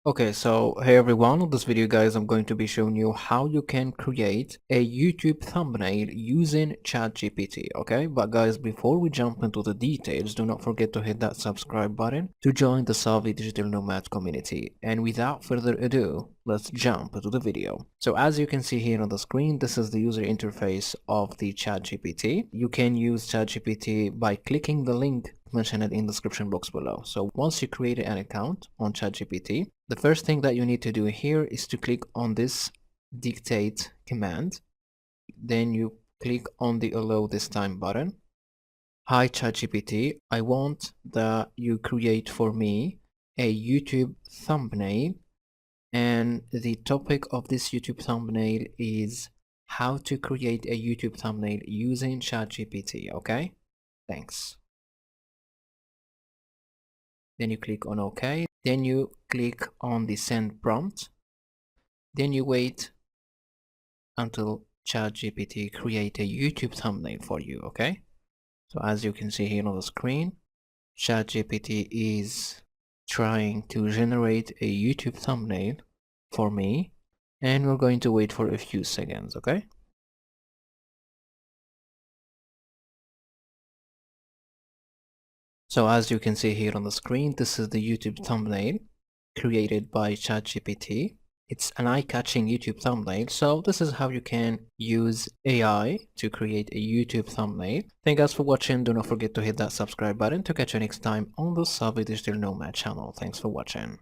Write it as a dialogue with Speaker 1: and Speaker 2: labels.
Speaker 1: Okay, so hey everyone, in this video guys I'm going to be showing you how you can create a YouTube thumbnail using ChatGPT, okay? But guys, before we jump into the details, do not forget to hit that subscribe button to join the Savvy Digital Nomad community. And without further ado, let's jump into the video. So as you can see here on the screen, this is the user interface of the ChatGPT. You can use ChatGPT by clicking the link mentioned in the description box below. So once you create an account on ChatGPT, the first thing that you need to do here is to click on this dictate command. Then you click on the allow this time button. Hi ChatGPT, I want that you create for me a YouTube thumbnail, and the topic of this YouTube thumbnail is how to create a YouTube thumbnail using ChatGPT. Okay, thanks. Then you click on OK. Then you click on the send prompt. Then you wait until ChatGPT create a YouTube thumbnail for you, okay? So as you can see here on the screen, ChatGPT is trying to generate a YouTube thumbnail for me, and we're going to wait for a few seconds, okay? So as you can see here on the screen, this is the YouTube thumbnail created by ChatGPT. It's an eye-catching YouTube thumbnail. So this is how you can use AI to create a YouTube thumbnail. Thank you guys for watching. Do not forget to hit that subscribe button to catch you next time on the Savvy Digital Nomad channel. Thanks for watching.